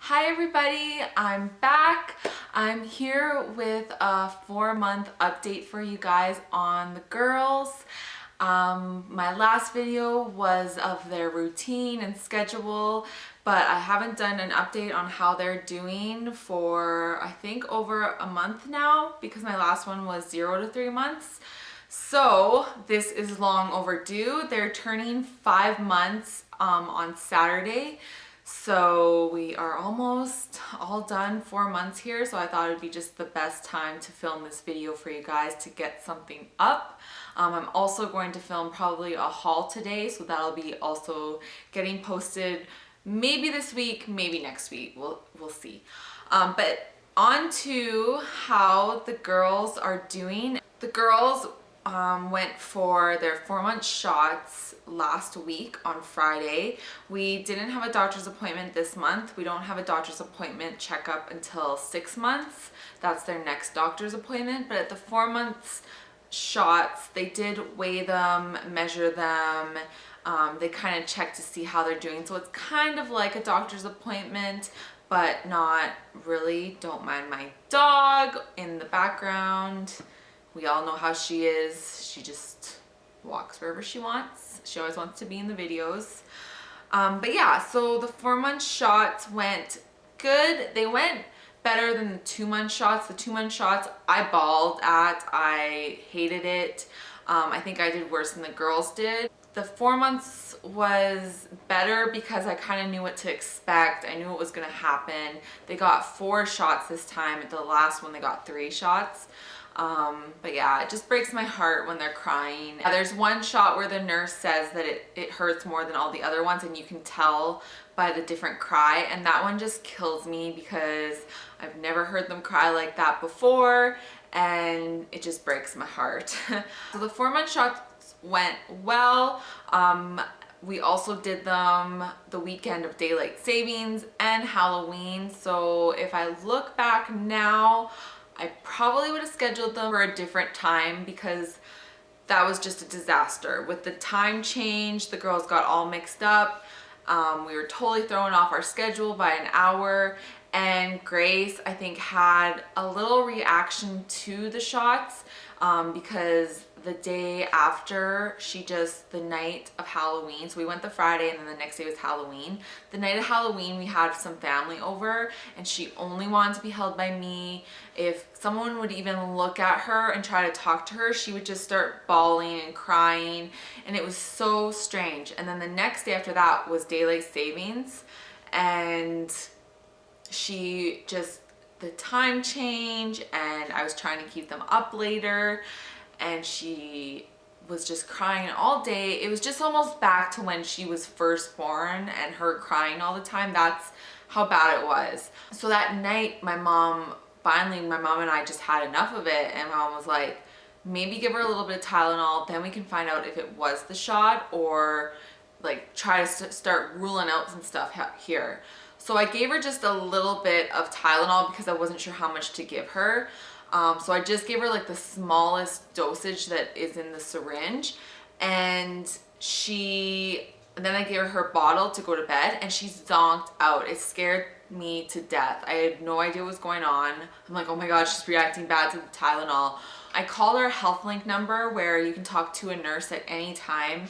Hi everybody, I'm back. I'm here with a 4-month update for you guys on the girls. My last video was of their routine and schedule, but I haven't done an update on how they're doing for I think over a month now because my last one was 0 to 3 months. So this is long overdue. They're turning 5 months on Saturday. So we are almost all done 4 months here. So I thought it'd be just the best time to film this video for you guys to get something up. I'm also going to film probably a haul today. So that'll be also getting posted maybe this week, maybe next week. We'll see. But on to how the girls are doing. The girls went for their 4-month shots last week on Friday. We didn't have a doctor's appointment this month. We don't have a doctor's appointment checkup until 6 months. That's their next doctor's appointment. But at the 4 months shots, they did weigh them, measure them. They kind of check to see how they're doing. So it's kind of like a doctor's appointment, but not really. Don't mind my dog in the background. We all know how she is. She just walks wherever she wants. She always wants to be in the videos. But yeah, so the 4-month shots went good. They went better than the 2-month shots. The 2-month shots I bawled at. I hated it. I think I did worse than the girls did. The 4 months was better because I kind of knew what to expect. I knew what was going to happen. They got 4 shots this time. At the last one, they got 3 shots. But yeah, it just breaks my heart when they're crying. There's one shot where the nurse says that it hurts more than all the other ones, and you can tell by the different cry, and that one just kills me because I've never heard them cry like that before, and it just breaks my heart. So the 4-month shots went well. We also did them the weekend of daylight savings and Halloween. So if I look back now, I probably would have scheduled them for a different time because that was just a disaster. With the time change, the girls got all mixed up. We were totally throwing off our schedule by an hour, and Grace, I think, had a little reaction to the shots because the day after, the night of Halloween, so we went the Friday and then the next day was Halloween. The night of Halloween, we had some family over and she only wanted to be held by me. If someone would even look at her and try to talk to her, she would just start bawling and crying, and it was so strange. And then the next day after that was daylight savings, and the time change, and I was trying to keep them up later, and she was just crying all day. It was just almost back to when she was first born and her crying all the time. That's how bad it was. So that night, my mom and I just had enough of it, and my mom was like, maybe give her a little bit of Tylenol, then we can find out if it was the shot, or like try to start ruling out some stuff here. So I gave her just a little bit of Tylenol because I wasn't sure how much to give her. So I just gave her like the smallest dosage that is in the syringe, and then I gave her her bottle to go to bed, and she zonked out. It scared me to death. I had no idea what was going on. I'm like, oh my God, she's reacting bad to the Tylenol. I called our HealthLink number where you can talk to a nurse at any time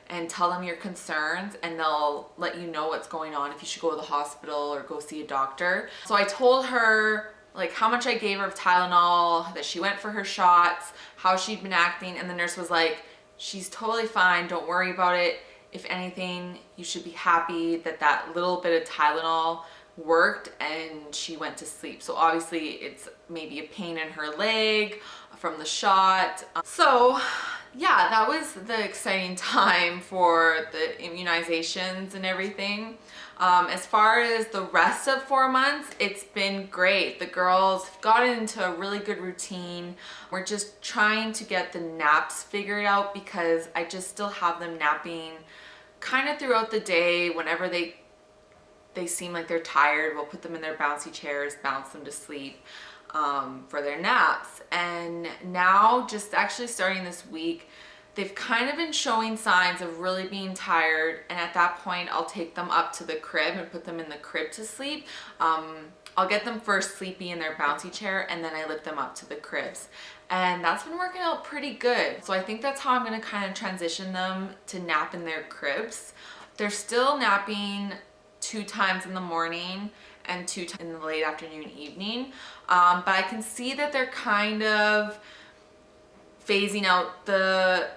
and tell them your concerns, and they'll let you know what's going on, if you should go to the hospital or go see a doctor. So I told her like how much I gave her of Tylenol, that she went for her shots, how she'd been acting, and the nurse was like, she's totally fine, don't worry about it. If anything, you should be happy that little bit of Tylenol worked and she went to sleep. So obviously it's maybe a pain in her leg from the shot. So yeah, that was the exciting time for the immunizations and everything. As far as the rest of 4 months, it's been great. The girls got into a really good routine. We're just trying to get the naps figured out because I just still have them napping kind of throughout the day. Whenever they seem like they're tired, we'll put them in their bouncy chairs, bounce them to sleep for their naps. And now, just actually starting this week, they've kind of been showing signs of really being tired, and at that point I'll take them up to the crib and put them in the crib to sleep. I'll get them first sleepy in their bouncy chair, and then I lift them up to the cribs. And that's been working out pretty good. So I think that's how I'm gonna kind of transition them to nap in their cribs. They're still napping 2 times in the morning and 2 times in the late afternoon, evening. But I can see that they're kind of phasing out the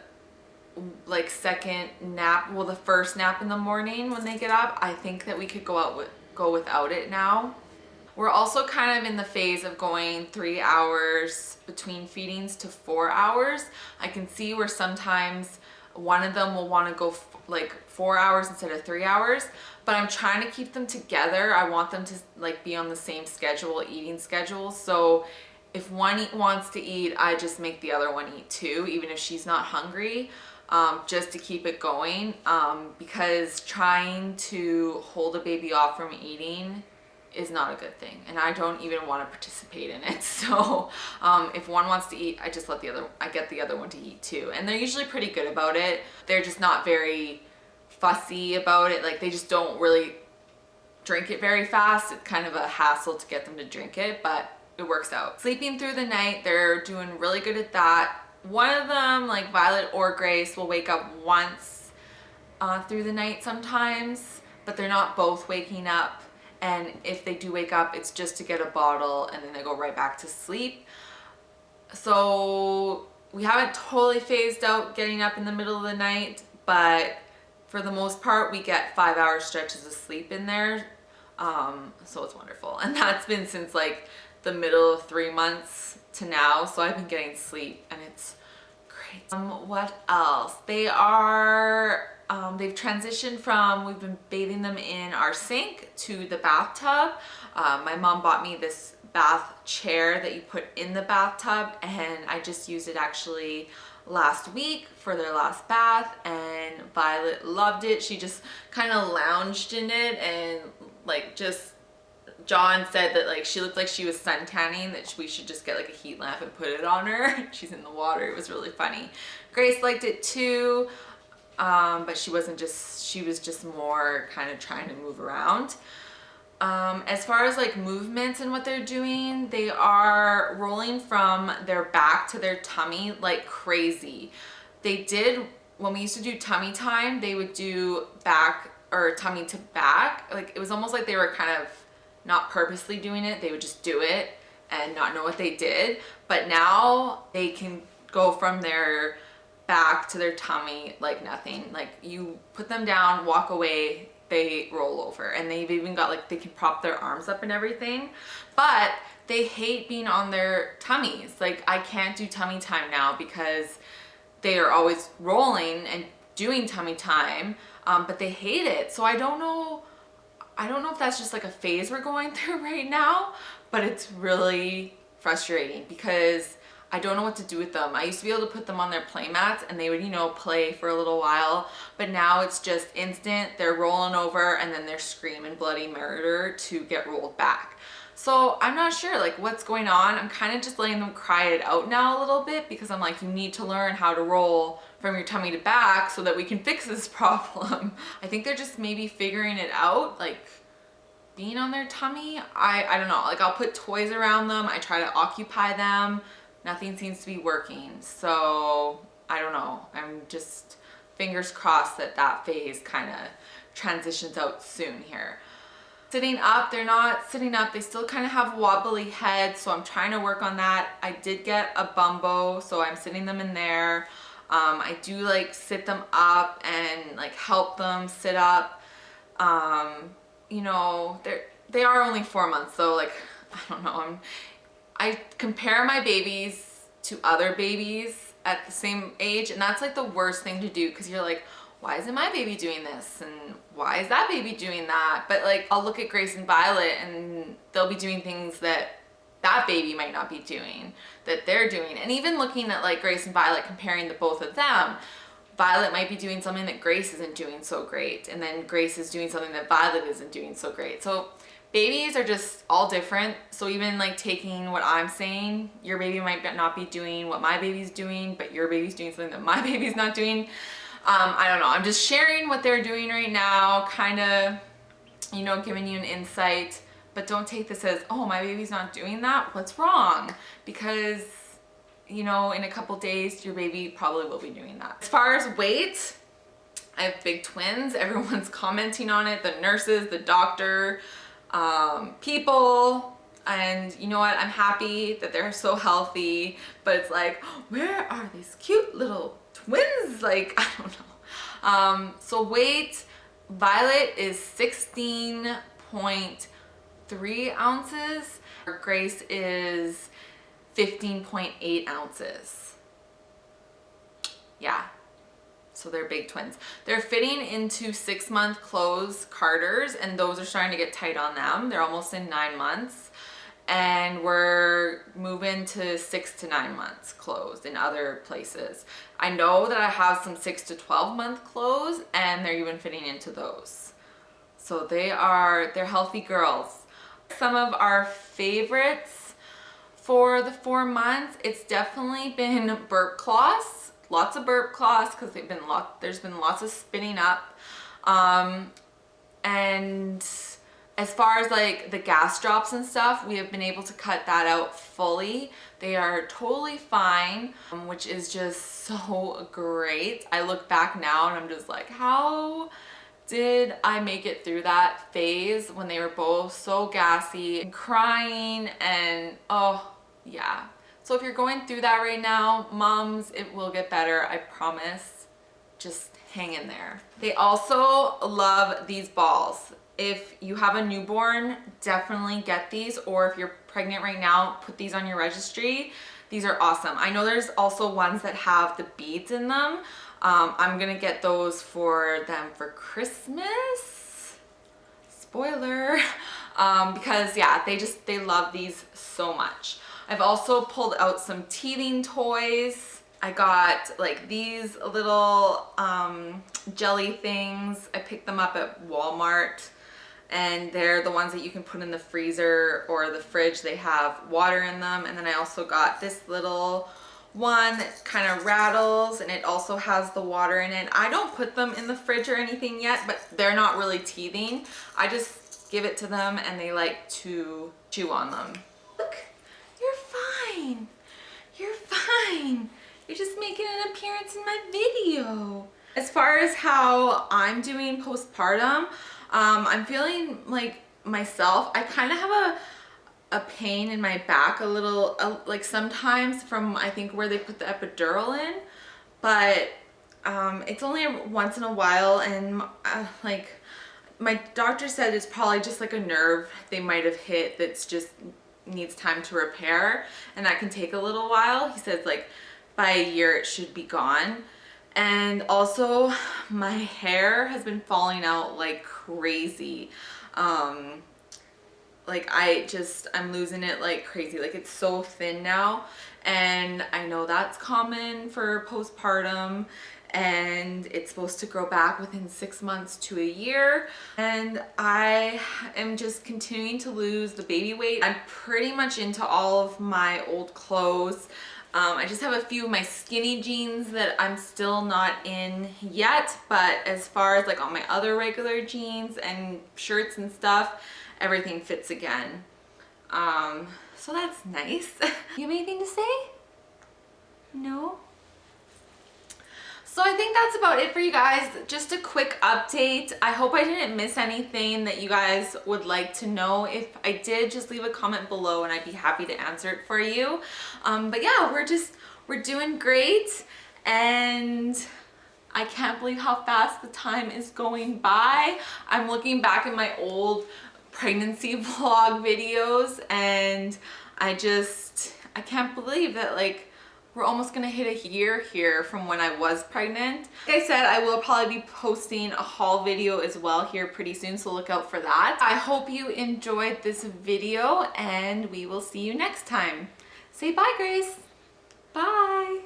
like second nap, well, the first nap in the morning when they get up. I think that we could go without it now. We're also kind of in the phase of going 3 hours between feedings to 4 hours. I can see where sometimes one of them will want to go like 4 hours instead of 3 hours, but I'm trying to keep them together. I want them to like be on the same schedule, eating schedule. So if one wants to eat, I just make the other one eat too, even if she's not hungry, just to keep it going, because trying to hold a baby off from eating is not a good thing, and I don't even want to participate in it. So if one wants to eat, I just I get the other one to eat too, and they're usually pretty good about it. They're just not very fussy about it. Like, they just don't really drink it very fast. It's kind of a hassle to get them to drink it, but it works out. Sleeping through the night, they're doing really good at that. One of them, like Violet or Grace, will wake up once through the night sometimes, but they're not both waking up. And if they do wake up, it's just to get a bottle and then they go right back to sleep. So we haven't totally phased out getting up in the middle of the night, but for the most part, we get 5-hour stretches of sleep in there. So it's wonderful. And that's been since like the middle of 3 months to now. So I've been getting sleep and it's great. What else? They've transitioned from, we've been bathing them in our sink to the bathtub. My mom bought me this bath chair that you put in the bathtub, and I just used it actually last week for their last bath, and Violet loved it. She just kind of lounged in it, and like John said that like she looked like she was sun tanning, that we should just get like a heat lamp and put it on her. She's in the water. It was really funny. Grace liked it too. But she was just more kind of trying to move around. As far as like movements and what they're doing, they are rolling from their back to their tummy like crazy. When we used to do tummy time, they would do back or tummy to back. Like, it was almost like they were kind of not purposely doing it. They would just do it and not know what they did. But now they can go from their back to their tummy like nothing. Like, you put them down, walk away, they roll over, and they've even got like, they can prop their arms up and everything, but they hate being on their tummies. Like, I can't do tummy time now because they are always rolling and doing tummy time, but they hate it. So I don't know if that's just like a phase we're going through right now, but it's really frustrating because I don't know what to do with them. I used to be able to put them on their play mats and they would, play for a little while, but now it's just instant. They're rolling over and then they're screaming bloody murder to get rolled back. So I'm not sure like what's going on. I'm kind of just letting them cry it out now a little bit because I'm like, you need to learn how to roll from your tummy to back so that we can fix this problem. I think they're just maybe figuring it out, like being on their tummy. I don't know. Like, I'll put toys around them. I try to occupy them. Nothing seems to be working. So I don't know. I'm just fingers crossed that phase kind of transitions out soon here. Sitting up, they're not sitting up. They still kind of have wobbly heads, so I'm trying to work on that. I did get a bumbo, so I'm sitting them in there. I do like sit them up and like help them sit up. They are only 4 months, so like, I don't know. I compare my babies to other babies at the same age, and that's like the worst thing to do because you're like, why isn't my baby doing this? And why is that baby doing that? But like, I'll look at Grace and Violet and they'll be doing things that baby might not be doing, that they're doing. And even looking at like Grace and Violet, comparing the both of them, Violet might be doing something that Grace isn't doing so great. And then Grace is doing something that Violet isn't doing so great. So babies are just all different. So even like taking what I'm saying, your baby might not be doing what my baby's doing, but your baby's doing something that my baby's not doing. I don't know. I'm just sharing what they're doing right now, kind of, you know, giving you an insight, but don't take this as, oh, my baby's not doing that. What's wrong? Because, you know, in a couple days, your baby probably will be doing that. As far as weight, I have big twins. Everyone's commenting on it, the nurses, the doctor, people, and you know what? I'm happy that they're so healthy, but it's like, where are these cute little twins? Like, I don't know. So weight, Violet is 16.3 ounces. Grace is 15.8 ounces. Yeah. So they're big twins. They're fitting into 6-month clothes Carters, and those are starting to get tight on them. They're almost in 9 months, and we're moving to 6 to 9 months clothes in other places. I know that I have some 6 to 12 month clothes, and they're even fitting into those. So they're healthy girls. Some of our favorites for the 4 months, it's definitely been burp cloths. Lots of burp cloths because there's been lots of spinning up. And as far as like the gas drops and stuff, we have been able to cut that out fully. They are totally fine, which is just so great. I look back now and I'm just like, how did I make it through that phase when they were both so gassy and crying? And oh yeah. So if you're going through that right now, moms, it will get better, I promise. Just hang in there. They also love these balls. If you have a newborn, definitely get these, or if you're pregnant right now, put these on your registry. These are awesome. I know there's also ones that have the beads in them. I'm gonna get those for them for Christmas. Spoiler. Because yeah, they love these so much. I've also pulled out some teething toys. I got like these little jelly things. I picked them up at Walmart, and they're the ones that you can put in the freezer or the fridge. They have water in them. And then I also got this little one that kind of rattles, and it also has the water in it. I don't put them in the fridge or anything yet, but they're not really teething. I just give it to them and they like to chew on them. Look. You're fine. You're fine. You're just making an appearance in my video. As far as how I'm doing postpartum, I'm feeling like myself. I kind of have a pain in my back a little, like sometimes from I think where they put the epidural in, but it's only once in a while, and like my doctor said it's probably just like a nerve they might have hit that's just needs time to repair, and that can take a little while. He says like by a year it should be gone. And also my hair has been falling out like crazy. Like I'm losing it like crazy. Like it's so thin now, and I know that's common for postpartum, and it's supposed to grow back within 6 months to a year. And I am just continuing to lose the baby weight. I'm pretty much into all of my old clothes. I just have a few of my skinny jeans that I'm still not in yet, but as far as like all my other regular jeans and shirts and stuff, everything fits again. So that's nice. You have anything to say? No? So I think that's about it for you guys. Just a quick update. I hope I didn't miss anything that you guys would like to know. If I did, just leave a comment below and I'd be happy to answer it for you. But yeah, we're doing great, and I can't believe how fast the time is going by. I'm looking back at my old pregnancy vlog videos, and I can't believe that like we're almost gonna hit a year here from when I was pregnant. Like I said, I will probably be posting a haul video as well here pretty soon, so look out for that. I hope you enjoyed this video, and we will see you next time. Say bye, Grace. Bye.